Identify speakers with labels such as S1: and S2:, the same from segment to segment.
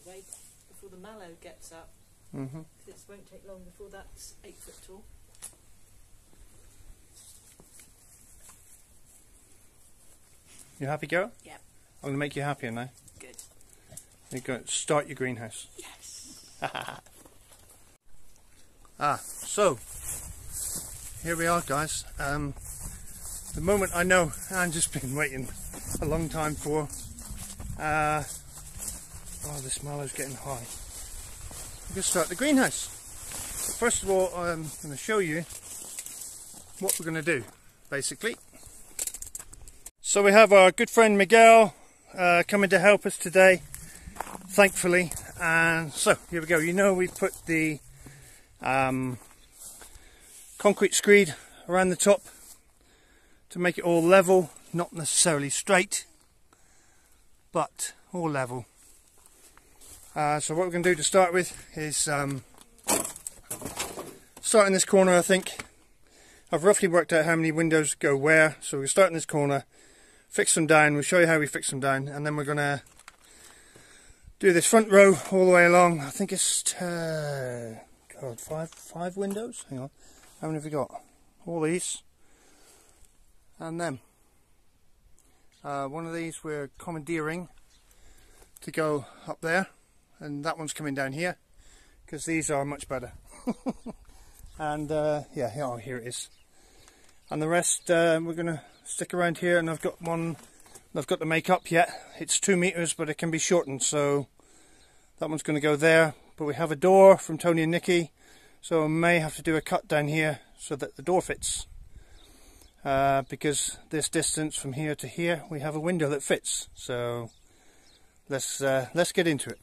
S1: way before the mallow gets up. This won't take long before that's 8 foot tall.
S2: You happy, girl?
S1: Yeah.
S2: I'm going to make you happier now.
S1: Good.
S2: You're going to start your greenhouse.
S1: Yes.
S2: So here we are, guys. The moment I know I've just been waiting a long time for. Oh, this mallow's getting high. We're going to start the greenhouse. First of all, I'm going to show you what we're going to do, basically. So we have our good friend Miguel coming to help us today, thankfully. And so here we go. You know, we've put the concrete screed around the top to make it all level, not necessarily straight, but all level. So what we're going to do to start with is start in this corner. I think I've roughly worked out how many windows go where, so we'll start in this corner, fix them down. We'll show you how we fix them down, and then we're going to do this front row all the way along. I think it's God, five windows. Hang on, how many have we got? All these and them. One of these we're commandeering to go up there, and that one's coming down here because these are much better. And yeah, oh, here it is. And the rest we're going to stick around here, and I've got one I've got to make up yet. It's 2 meters, but it can be shortened, so that one's going to go there. But we have a door from Tony and Nikki, so I may have to do a cut down here so that the door fits. Because this distance from here to here, we have a window that fits. So let's get into it.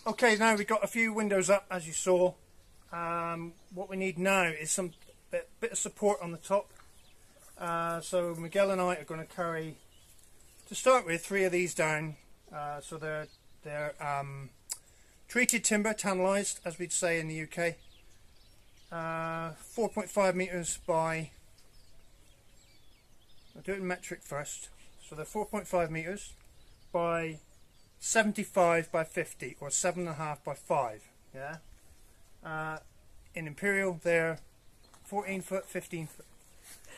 S2: Okay, now we've got a few windows up, as you saw. What we need now is some bit of support on the top. So Miguel and I are going to carry to start with, 3 of these down. So they're treated timber, tannalised, as we'd say in the UK. 4.5 metres by, I'll do it in metric first. So they're 4.5 metres by 75 by 50, or 7.5 by 5. Yeah. In imperial, they're 14 foot, 15 foot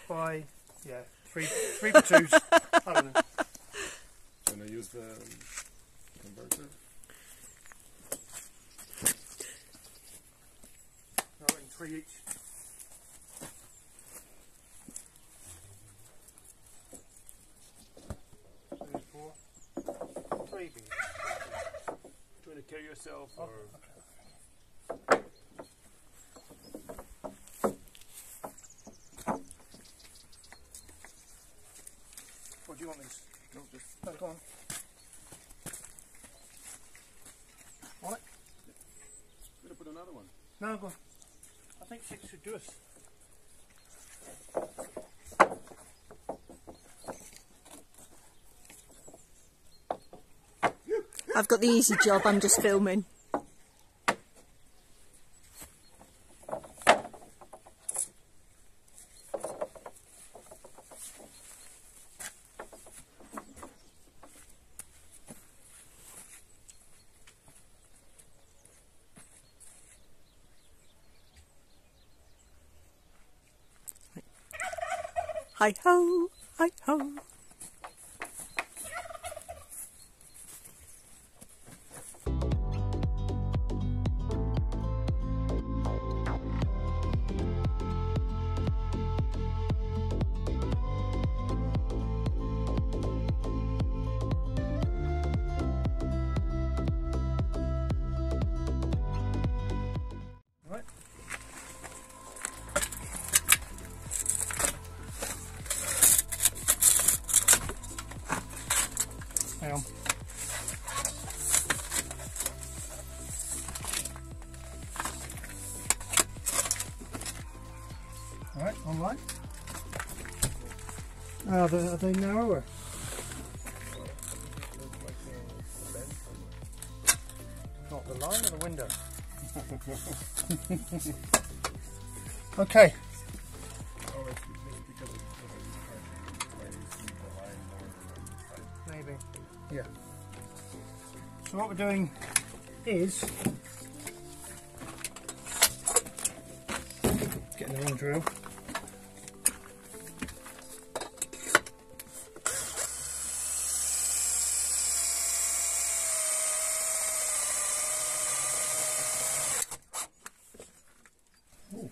S2: by, yeah, 3 by 2s. I don't know.
S3: Can I use the converter?
S2: No, in 3 each. So there's 4. 3 beans.
S3: Trying to carry yourself, or
S2: Okay. What do you want these?
S3: no, just
S2: No, go on. Want it?
S3: gonna put another one.
S2: No, go on. I think 6 should do us.
S4: I've got the easy job, I'm just filming. Hi ho, hi ho.
S2: Right. Hang on. Alright, online. Are they narrower? Not the line or the window? Okay.
S3: Oh, it's because it's I see the line more than
S2: Maybe. Yeah. So what we're doing is getting the wrong drill. Ooh.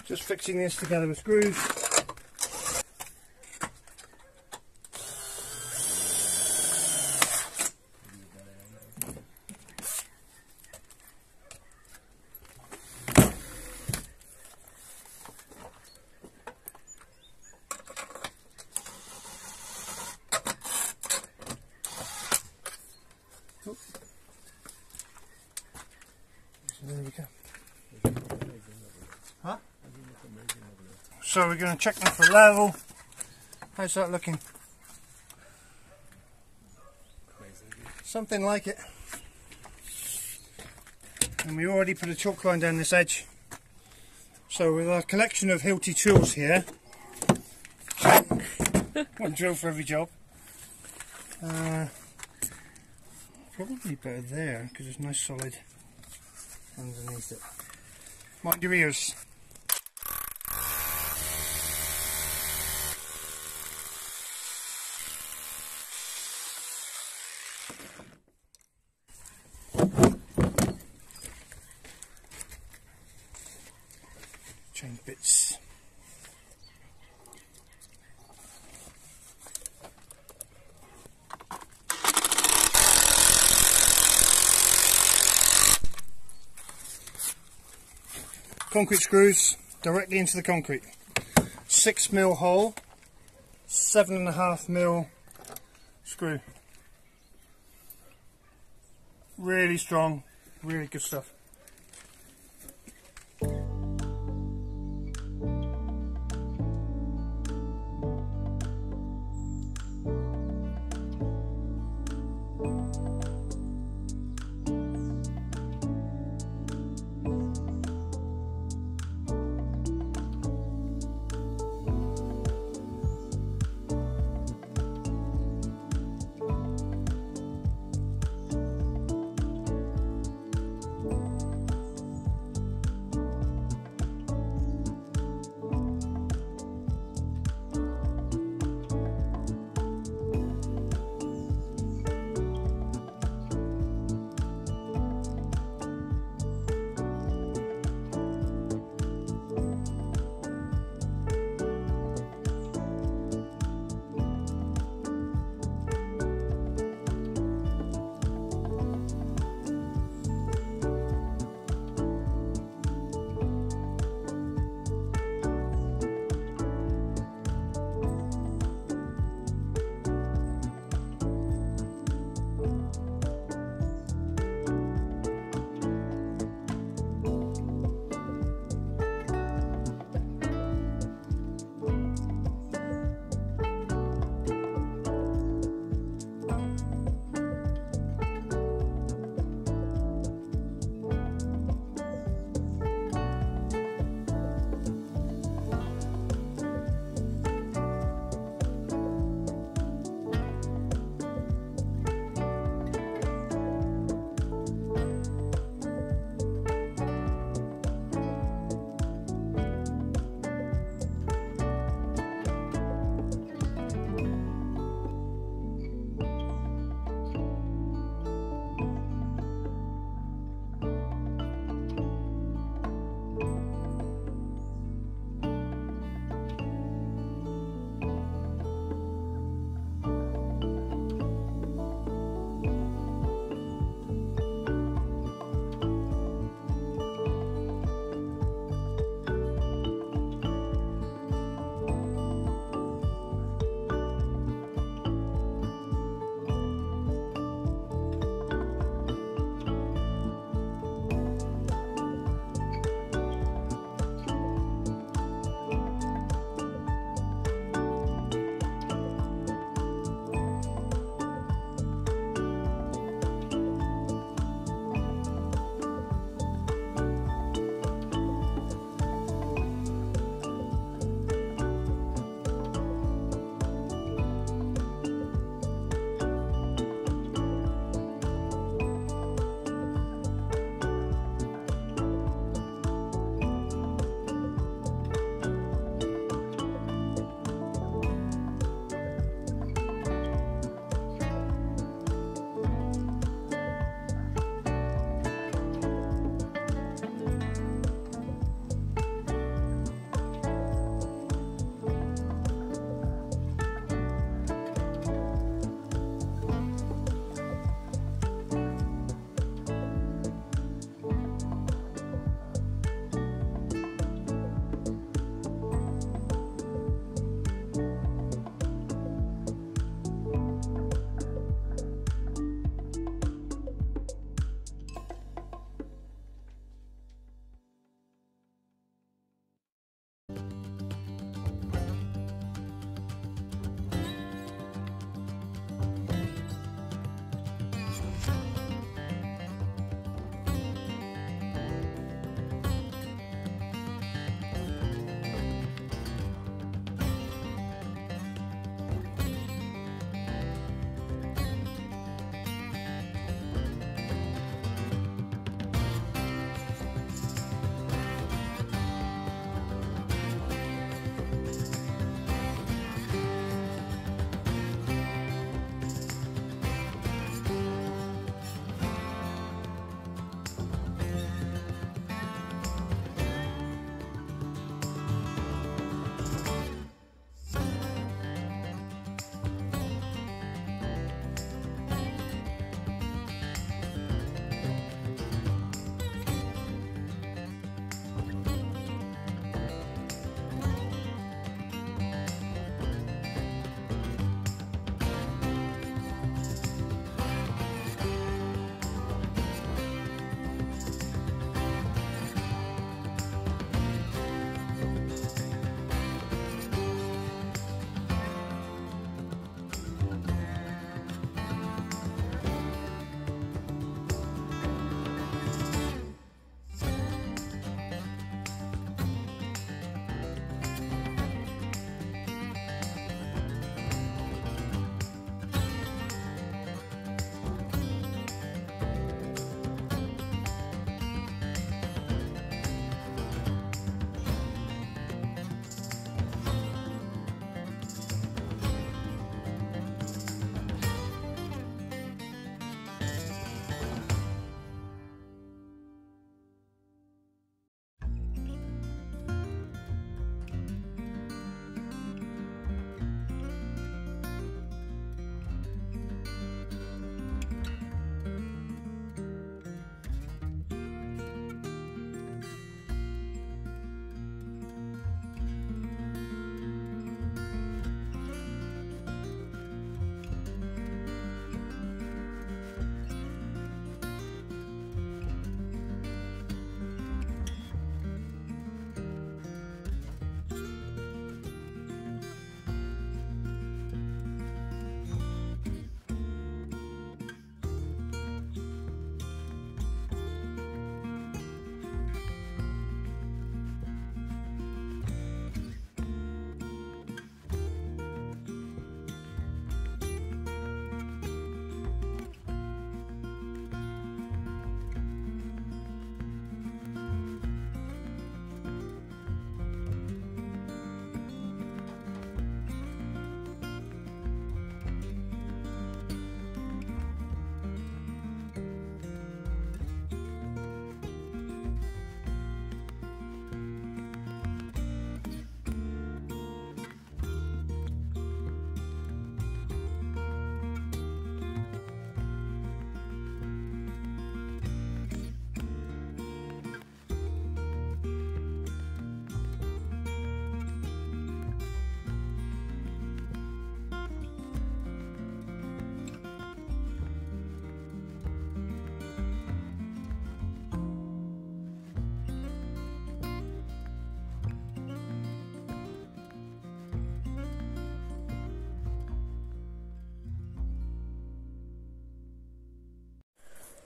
S2: Just fixing this together with screws. Oh. So there we go. Huh? So we're going to check them for level. How's that looking? Something like it. And we already put a chalk line down this edge. So with our collection of Hilti tools here, one drill for every job. Probably better there because it's nice solid underneath it. Mind your ears. Change bits. Concrete screws directly into the concrete. 6mm hole, 7.5mm screw. Really strong, really good stuff.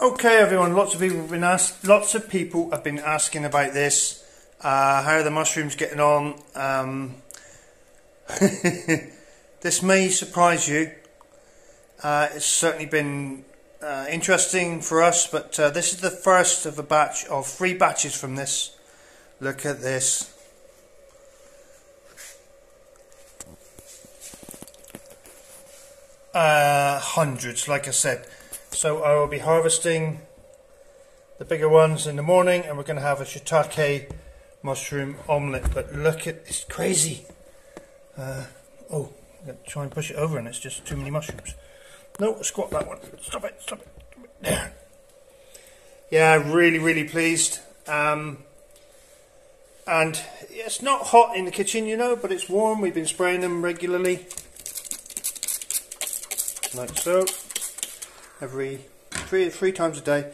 S2: Okay, everyone. Lots of people have been asking about this. How are the mushrooms getting on? This may surprise you. It's certainly been interesting for us, but this is the first of a batch of 3 batches from this. Look at this. Hundreds, like I said. So I will be harvesting the bigger ones in the morning, and we're going to have a shiitake mushroom omelette. But look at, it's crazy. Oh, I'm going to try and push it over, and it's just too many mushrooms. No, squat that one. Stop it, stop it. There. Yeah, really pleased. And it's not hot in the kitchen, you know, but it's warm. We've been spraying them regularly, like so, every three times a day.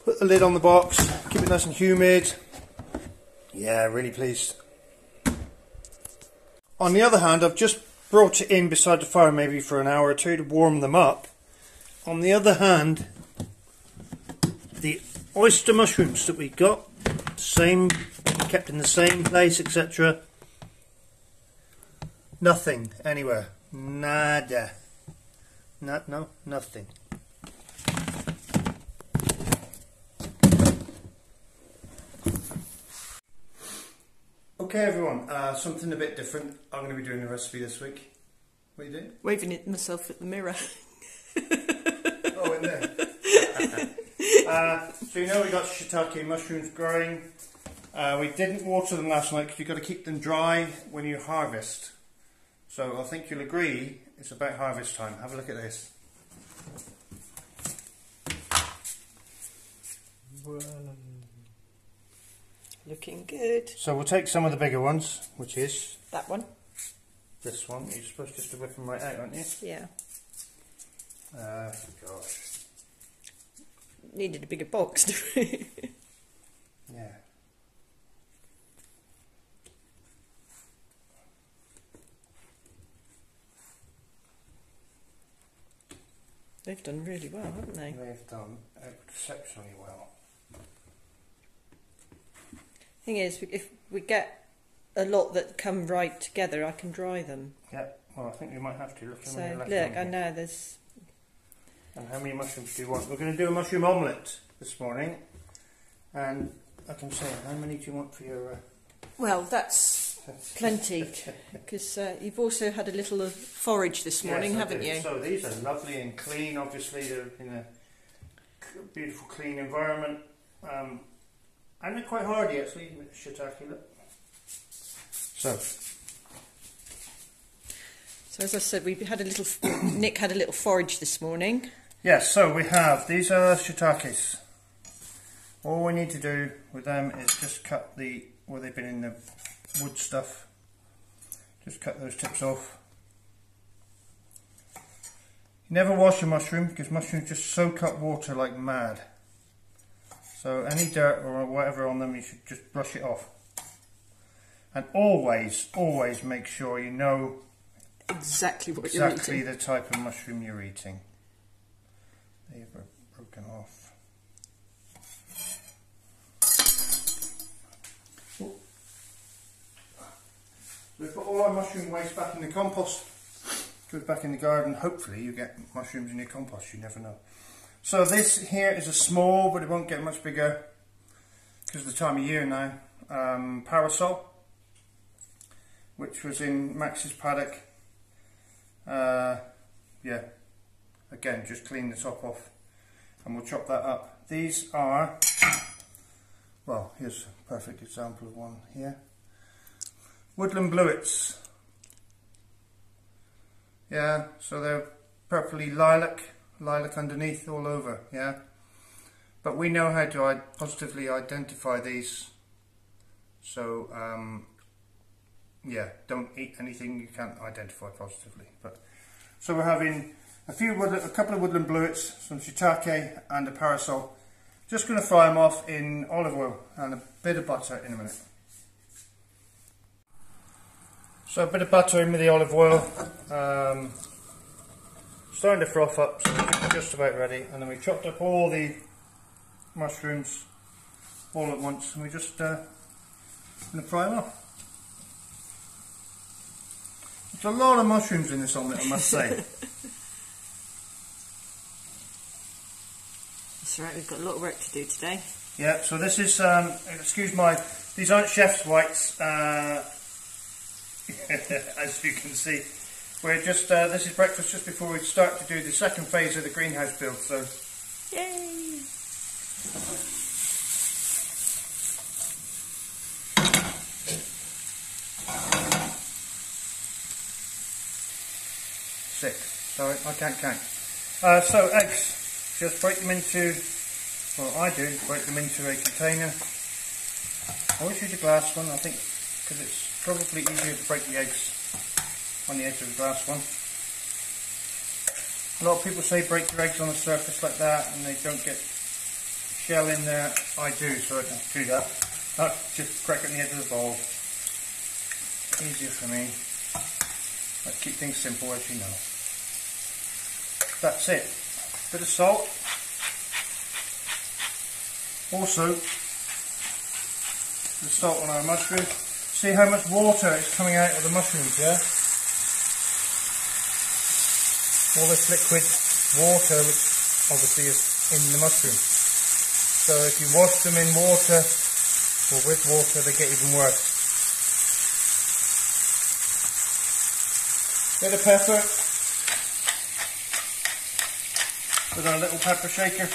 S2: Put the lid on the box, keep it nice and humid. Yeah, really pleased. On the other hand, I've just brought it in beside the fire maybe for an hour or two to warm them up. On the other hand, the oyster mushrooms that we got, same, kept in the same place, etc. Nothing anywhere. Nada. No, nothing. Okay, everyone, something a bit different. I'm going to be doing the recipe this week. What are you doing?
S1: Waving at myself at the mirror.
S2: Oh, in there. So you know we got shiitake mushrooms growing. We didn't water them last night because you've got to keep them dry when you harvest. So I think you'll agree it's about harvest time. Have a look at this.
S1: Looking good.
S2: So we'll take some of the bigger ones, which is
S1: That one?
S2: this one. You're supposed just to whip them right out, aren't you?
S1: Yeah.
S2: Gosh.
S1: Needed a bigger box, do we?
S2: Yeah.
S1: They've done really well, haven't they?
S2: They've done exceptionally well.
S1: Thing is, if we get a lot that come right together, I can dry them.
S2: Yeah, well, I think we might have to. Look how
S1: So,
S2: many are left
S1: look,
S2: on
S1: I
S2: here.
S1: know there's...
S2: And how many mushrooms do you want? We're going to do a mushroom omelette this morning. And I can say, how many do you want for your...
S1: Well, that's plenty, because you've also had a little of forage this morning,
S2: Yes, I
S1: haven't
S2: do.
S1: you?
S2: So these are lovely and clean. Obviously, they're in a beautiful, clean environment. And they're quite hardy, actually, with shiitake, look. So
S1: as I said, we had a little... Nick had a little forage this morning.
S2: yes, so we have, these are shiitakes. All we need to do with them is just cut the, where they've been in the wood stuff, just cut those tips off. You never wash a mushroom because mushrooms just soak up water like mad. So any dirt or whatever on them, you should just brush it off. And always make sure you know
S1: Exactly what you're eating.
S2: exactly the type of mushroom you're eating. They've broken off. We put all our mushroom waste back in the compost. Goes back in the garden. Hopefully you get mushrooms in your compost, you never know. So this here is a small, but it won't get much bigger because of the time of year now. Parasol, which was in Max's paddock. Yeah, again, just clean the top off and we'll chop that up. These are, well, here's a perfect example of one here. Woodland bluets. Yeah, so they're purpley lilac underneath all over, yeah. But we know how to positively identify these. So, yeah, don't eat anything you can't identify positively. But so we're having a couple of woodland bluets, some shiitake and a parasol. Just going to fry them off in olive oil and a bit of butter in a minute. So a bit of butter in with the olive oil. starting to froth up, so it's just about ready. And then we chopped up all the mushrooms all at once, and we just going to fry them off. There's a lot of mushrooms in this omelette, I must say.
S1: That's right, we've got a lot of work to do today.
S2: Yeah, so this is, excuse my, these aren't chef's whites, as you can see. We're just, this is breakfast just before we start to do the second phase of the greenhouse build, so.
S1: Yay!
S2: Six. Sorry, I can't count. So eggs, just break them into, well I do, break them into a container. I always use a glass one, I think, because it's probably easier to break the eggs on the edge of the glass one. A lot of people say break your eggs on a surface like that and they don't get shell in there. I do, so I can do that. Just crack it on the edge of the bowl. Easier for me. I keep things simple, as you know. That's it. Bit of salt. Also, the salt on our mushroom. See how much water is coming out of the mushrooms, yeah? All this liquid water, which obviously is in the mushroom. So if you wash them in water, or with water, they get even worse. Bit of pepper with our little pepper shaker.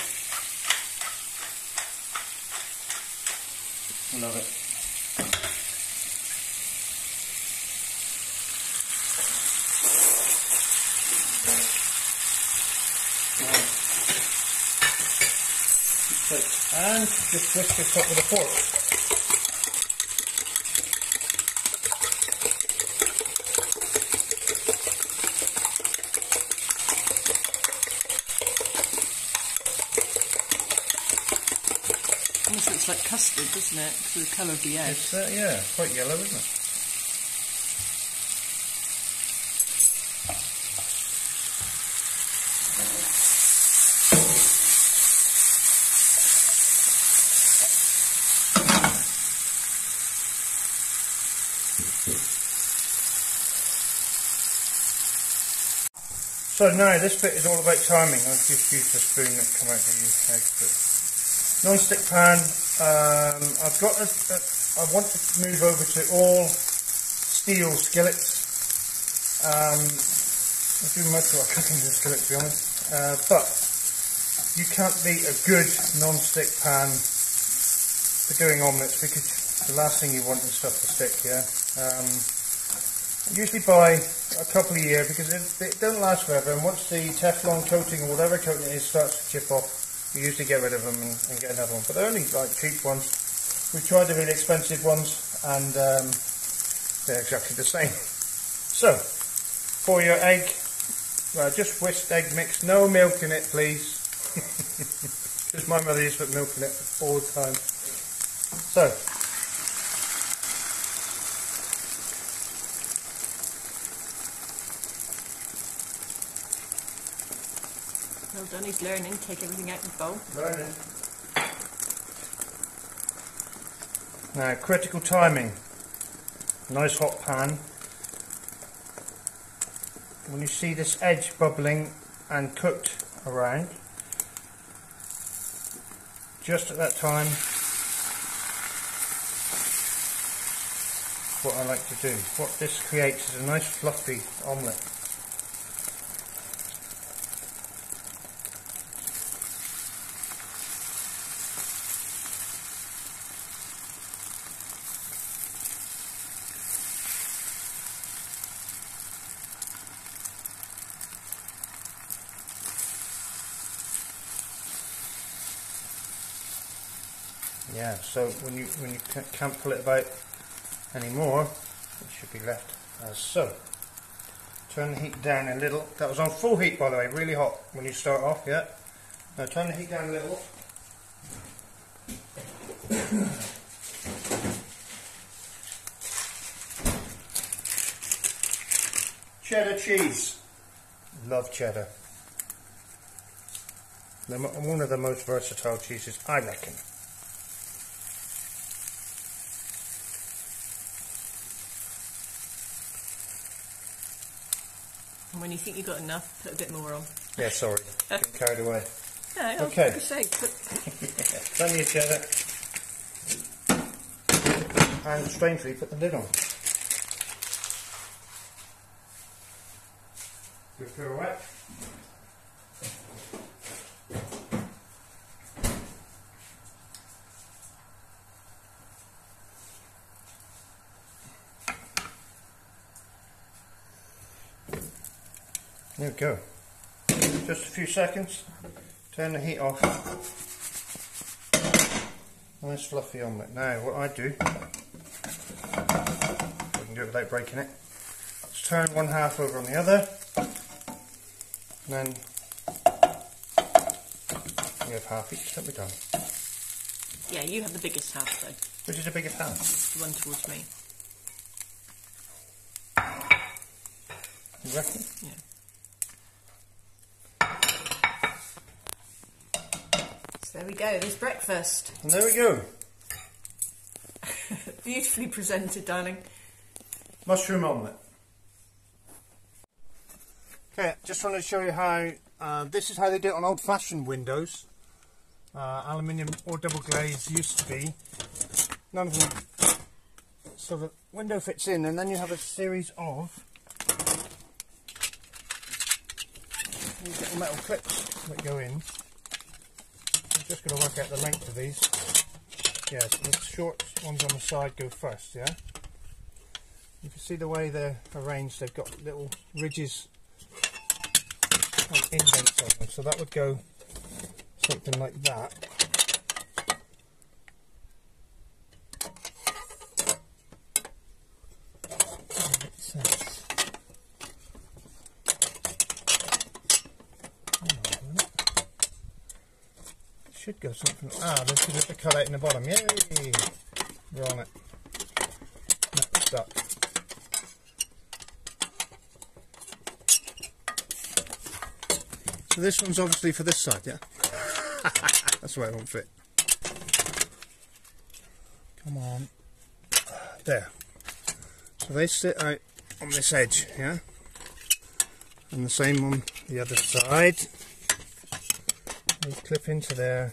S2: Love it. And just whisk this up with a fork.
S1: Almost looks like custard, doesn't it? Because of the colour of the egg.
S2: It's, yeah, quite yellow, isn't it? So now this bit is all about timing. I've just used the spoon that come out of the eggs. Non-stick pan. I've got I want to move over to all steel skillets. I do most of our cooking in the skillet, to be honest. But you can't beat a good non-stick pan for doing omelettes, because the last thing you want is stuff to stick. Yeah. I usually buy a couple a year because they don't last forever, and once the Teflon coating or whatever coating it is starts to chip off, you usually get rid of them and get another one. But they're only like cheap ones. We've tried the really expensive ones and they're exactly the same. So, for your egg, just whisked egg mix, no milk in it please, because my mother used to put milk in it all the time. So,
S1: Well done, he's learning. Take everything out of the bowl.
S2: Learning. Now, critical timing. Nice hot pan. When you see this edge bubbling and cooked around, just at that time, what I like to do. What this creates is a nice fluffy omelette. Yeah, so when you can't pull it about anymore, it should be left as so. Turn the heat down a little. That was on full heat, by the way, really hot when you start off, yeah. Now turn the heat down a little. Cheddar cheese. Love cheddar. One of the most versatile cheeses, I reckon.
S1: And when you think you've got enough, put a bit more on.
S2: Yeah, sorry, getting carried away.
S1: No,
S2: Okay.
S1: for sake, but
S2: Plenty of cheddar. And strangely, put the lid on. Do a pirouette. There we go. Just a few seconds. Turn the heat off. Nice fluffy omelette. Now what I do, I can do it without breaking it. Let's turn one half over on the other. And then we have half each, don't we, darling?
S1: yeah, you have the biggest half though.
S2: Which is the biggest half?
S1: The one towards me.
S2: You reckon?
S1: Yeah. So there we go, there's breakfast.
S2: And there we go.
S1: Beautifully presented, darling.
S2: Mushroom omelette. Okay, just wanted to show you how, this is how they do it on old-fashioned windows. Aluminium or double glaze used to be. None of them. So the window fits in, and then you have a series of these little metal clips that go in. I'm just going to work out the length of these. Yeah, so the short ones on the side go first, yeah? You can see the way they're arranged, they've got little ridges and indents on them, so that would go something like that. Makes sense. Should go something. There's a bit of cut out in the bottom. Yay! We're on it. No, it's stuck. So this one's obviously for this side, yeah? That's why it won't fit. Come on. There. So they sit out on this edge, yeah? And the same on the other side. They clip into there.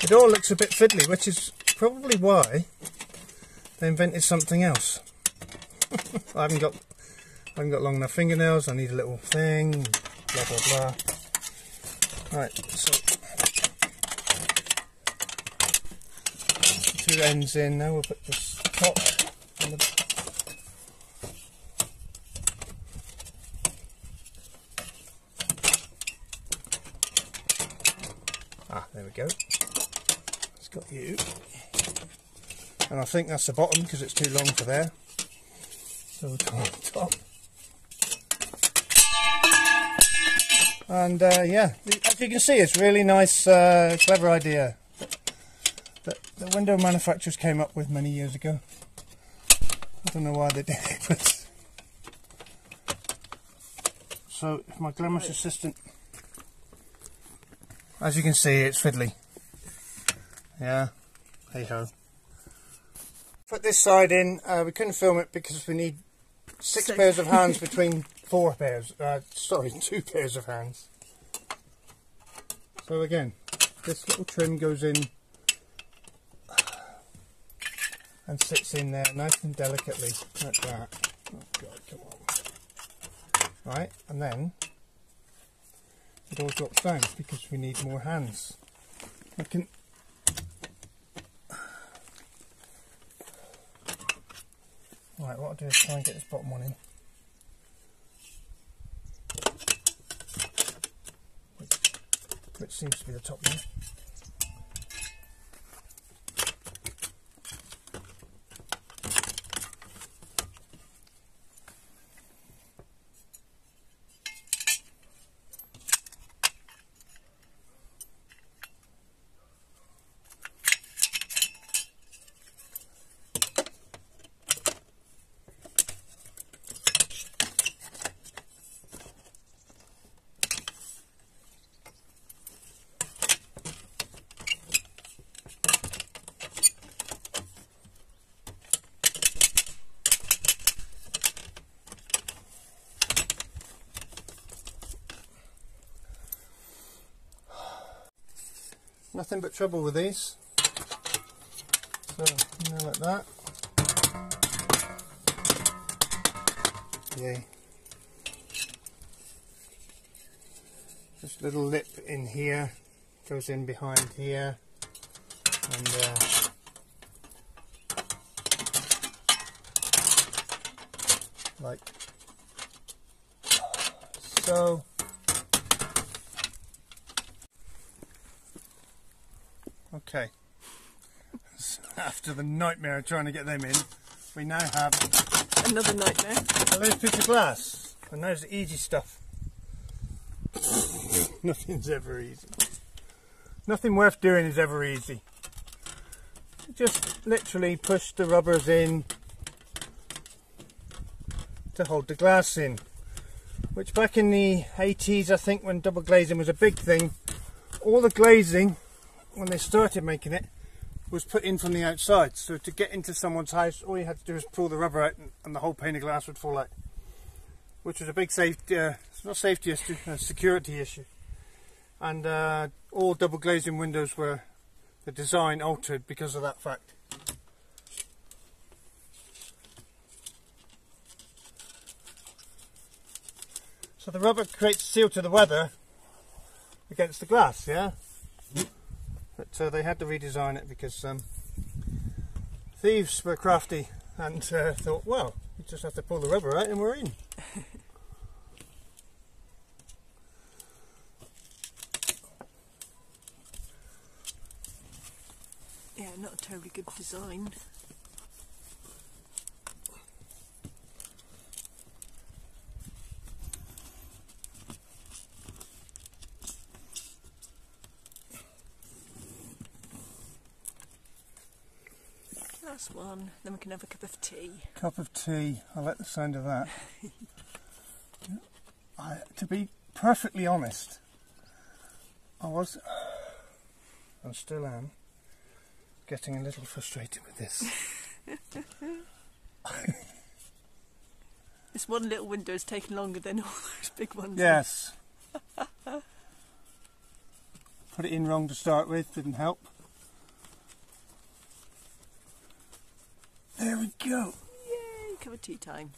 S2: It all looks a bit fiddly, which is probably why they invented something else. I haven't got long enough fingernails. I need a little thing. Blah blah blah. Right, so 2 ends in. Now we'll put this top on the. There we go. It's got you. And I think that's the bottom because it's too long for there. So we'll go on top. And yeah, as you can see, it's really nice, clever idea that the window manufacturers came up with many years ago. I don't know why they did it, but so if my glamorous assistant. As you can see, it's fiddly. Yeah, hey ho. Put this side in. We couldn't film it because we need 6 pairs of hands between 4 pairs. Sorry, 2 pairs of hands. So again, this little trim goes in and sits in there nice and delicately, like that. Oh God, come on. Right, and then it all drops down because we need more hands. I can. Right, what I'll do is try and get this bottom one in. Which seems to be the top one. nothing but trouble with these. So, like that. Yay. This little lip in here goes in behind here, and like so. Okay. So after the nightmare of trying to get them in, we now have
S4: Another nightmare.
S2: a little piece of glass, and there's the easy stuff. Nothing's ever easy. Nothing worth doing is ever easy. Just literally push the rubbers in to hold the glass in. Which back in the 80s, I think, when double glazing was a big thing, all the glazing, when they started making it, was put in from the outside. So to get into someone's house, all you had to do was pull the rubber out and the whole pane of glass would fall out. Which was a big safety, it's not safety issue, a security issue. And all double glazing windows were, the design altered because of that fact. So the rubber creates seal to the weather against the glass, yeah? But they had to redesign it because thieves were crafty and thought, well, you just have to pull the rubber out and we're in.
S4: Yeah, not a terribly good design. Last one, then we can have a cup of tea.
S2: Cup of tea, I like the sound of that. To be perfectly honest, I still am, getting a little frustrated with this.
S4: This one little window has taken longer than all those big ones.
S2: Yes. Put it in wrong to start with, didn't help. There we go.
S4: Yay, cup of tea time.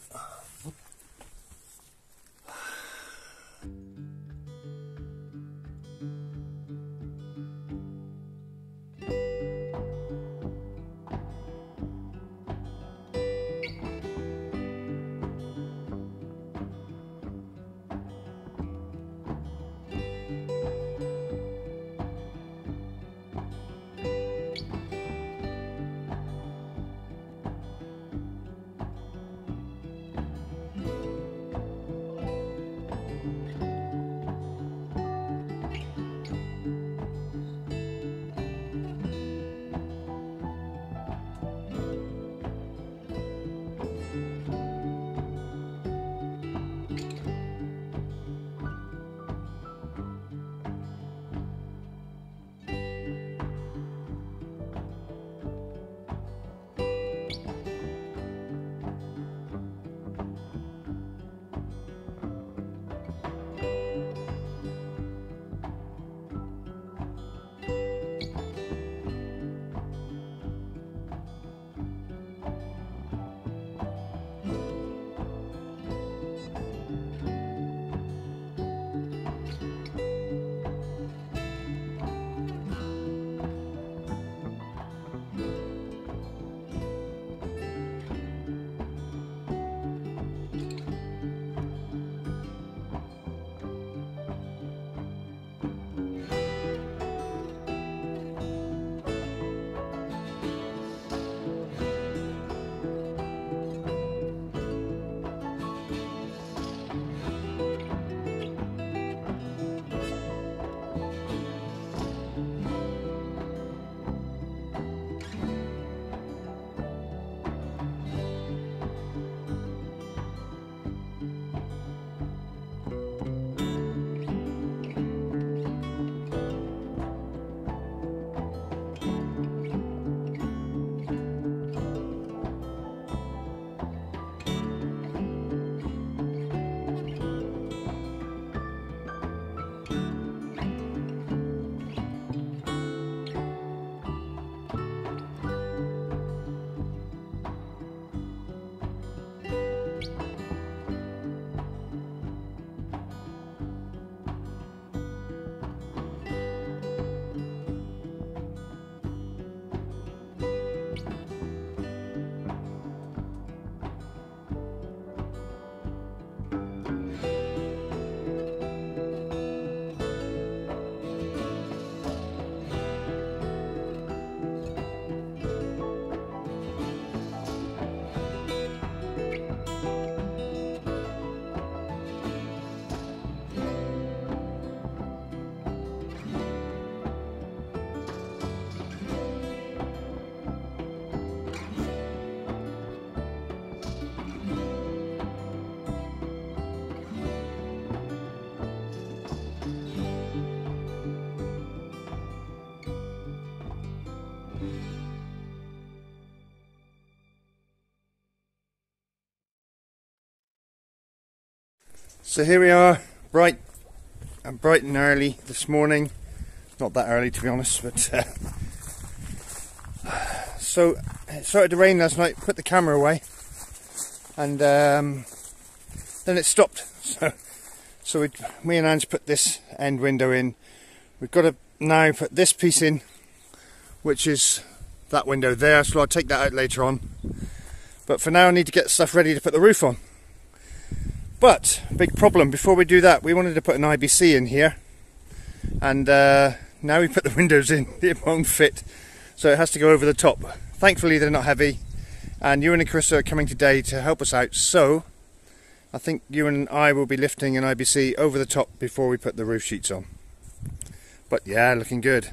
S2: So here we are, bright and early this morning. Not that early to be honest, but so it started to rain last night. Put the camera away, and then it stopped. So me and Ange put this end window in. We've got to now put this piece in, which is that window there. So I'll take that out later on. But for now, I need to get stuff ready to put the roof on. But big problem. Before we do that, we wanted to put an IBC in here, and now we put the windows in. It won't fit, so it has to go over the top. Thankfully, they're not heavy, and you and Chris are coming today to help us out. So I think you and I will be lifting an IBC over the top before we put the roof sheets on. But yeah, looking good.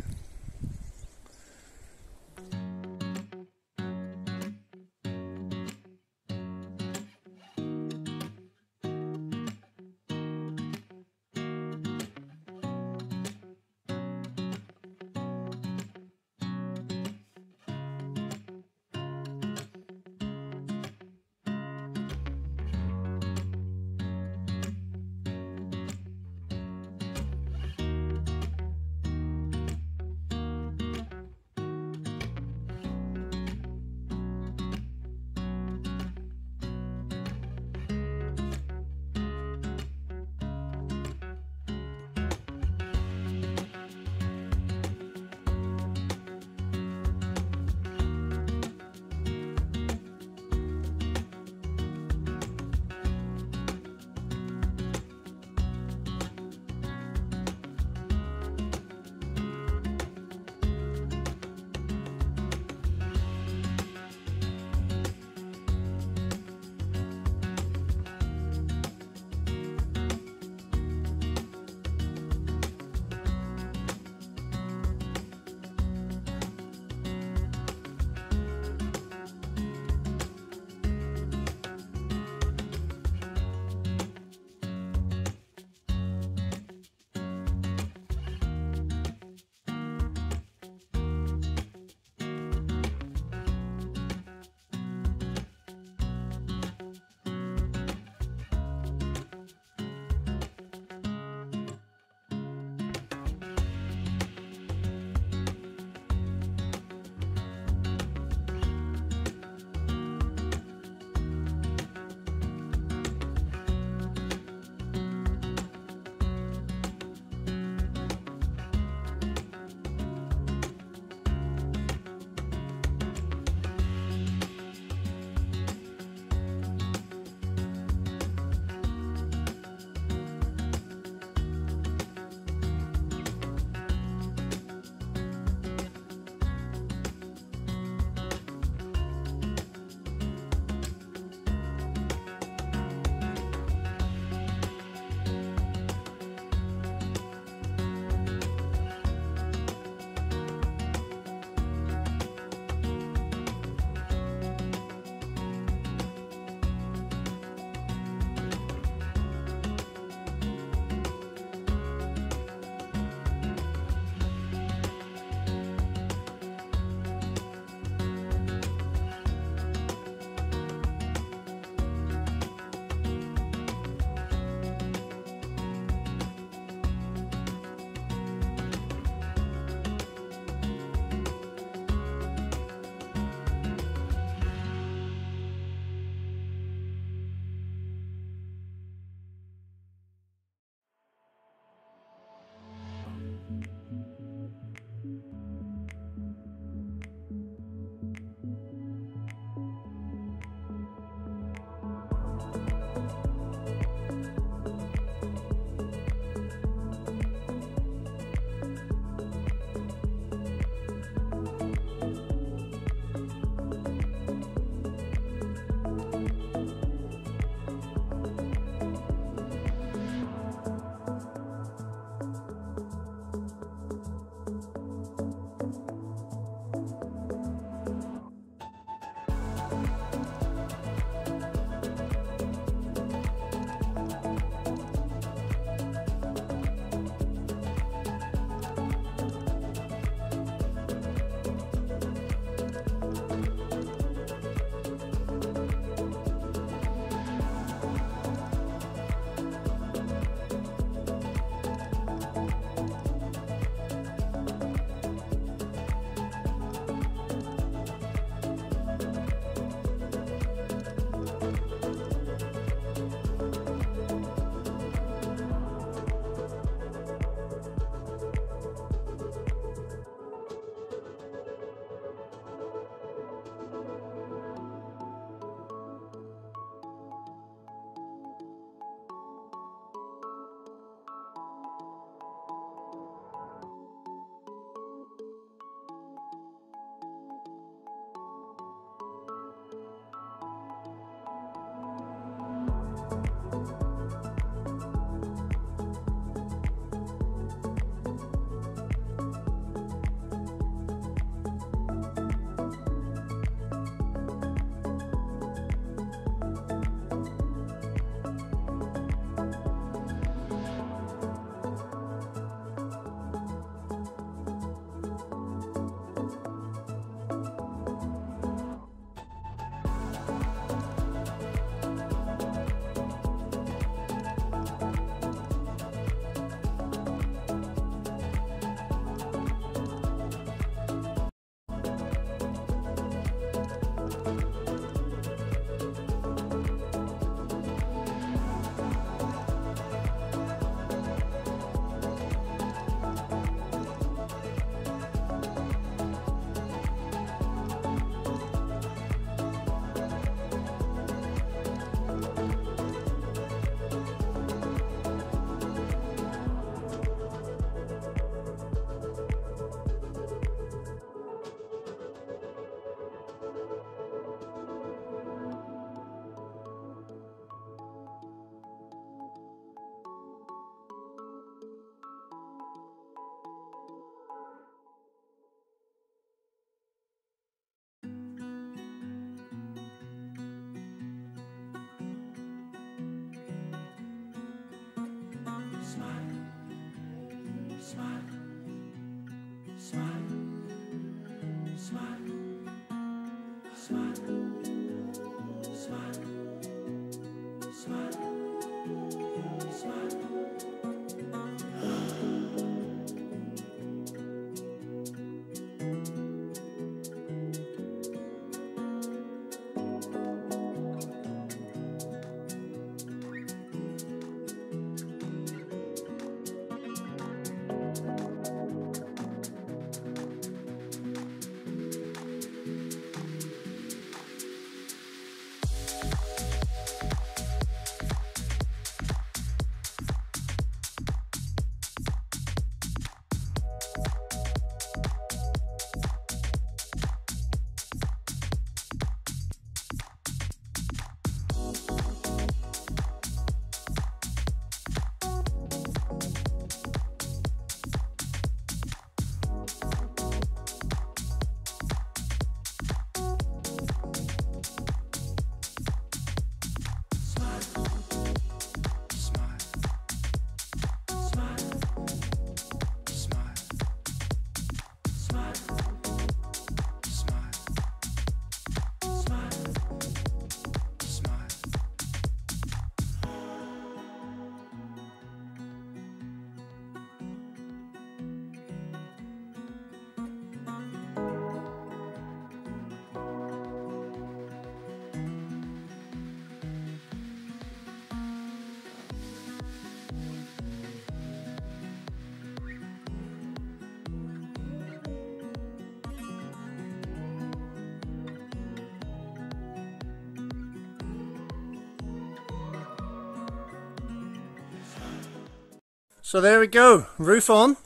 S2: So there we go, roof on.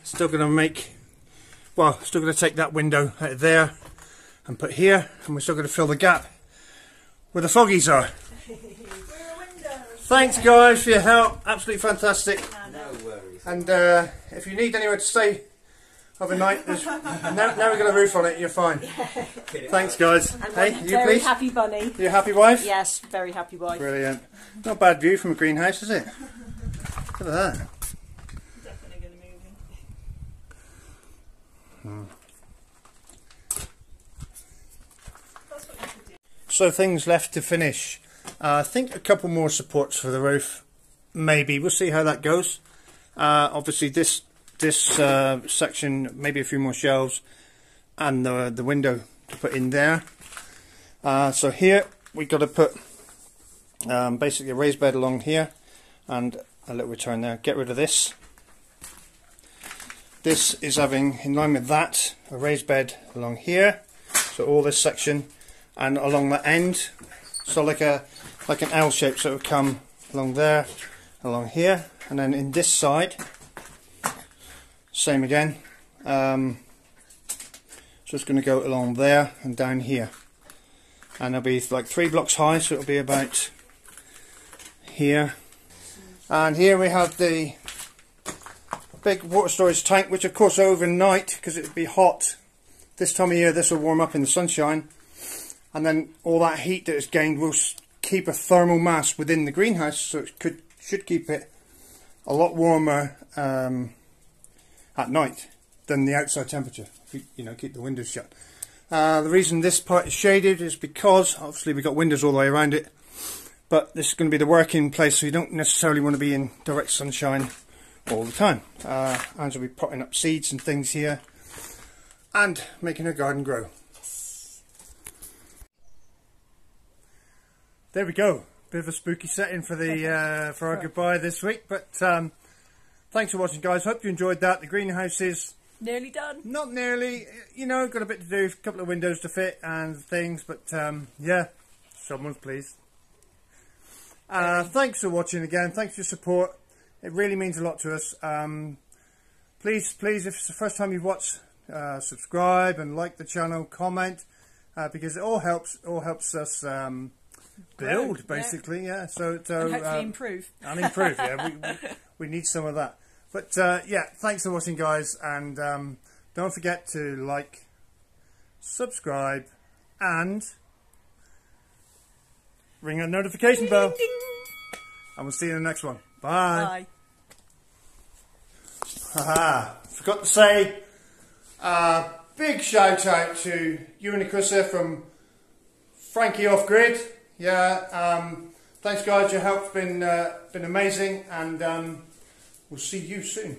S2: Still going to make, well, still going to take that window out of there and put here, and we're still going to fill the gap where the foggies are. Thanks guys for your help, absolutely fantastic.
S5: No worries.
S2: And if you need anywhere to stay overnight, now we've got a roof on it, you're fine. Thanks guys.
S4: And
S2: hey, you
S4: very
S2: please?
S4: happy bunny.
S2: You happy wife?
S4: Yes, very happy wife.
S2: Brilliant. Not a bad view from a greenhouse, is it? Look at that.
S1: Definitely going to move him. That's what you could do.
S2: So things left to finish. I think a couple more supports for the roof. Maybe. We'll see how that goes. Obviously this section, maybe a few more shelves, and the window to put in there. So here we've got to put basically a raised bed along here and a little return there. Get rid of this. This is having, in line with that, a raised bed along here. So all this section and along the end. So like an L shape, so it would come along there, along here, and then in this side, same again. So it's going to go along there and down here, and it'll be like 3 blocks high, so it'll be about here. And here we have the big water storage tank, which of course overnight, because it would be hot this time of year, this will warm up in the sunshine, and then all that heat that is gained will keep a thermal mass within the greenhouse, so it should keep it a lot warmer at night than the outside temperature. You know, keep the windows shut. The reason this part is shaded is because obviously we've got windows all the way around it, but this is going to be the working place, so you don't necessarily want to be in direct sunshine all the time. And so we'll be potting up seeds and things here and making her garden grow. There we go. Bit of a spooky setting for the for our goodbye this week, but thanks for watching, guys. Hope you enjoyed that. The greenhouse is
S4: Nearly done.
S2: not nearly, you know, got a bit to do, a couple of windows to fit and things, but yeah, someone's pleased. Thanks for watching again. Thanks for your support. It really means a lot to us. Please, if it's the first time you've watched, subscribe and like the channel, comment, because it all helps us build, basically. Yeah. So
S4: And hopefully improve.
S2: And improve. Yeah, we need some of that. But yeah, thanks for watching, guys, and don't forget to like, subscribe, and ring that notification bell.
S4: Ding, ding.
S2: And we'll see you in the next one. Bye.
S4: Bye.
S2: Haha, forgot to say big shout out to you and Chrissa from Frankie Off Grid. Yeah, thanks guys, your help's been amazing, and we'll see you soon.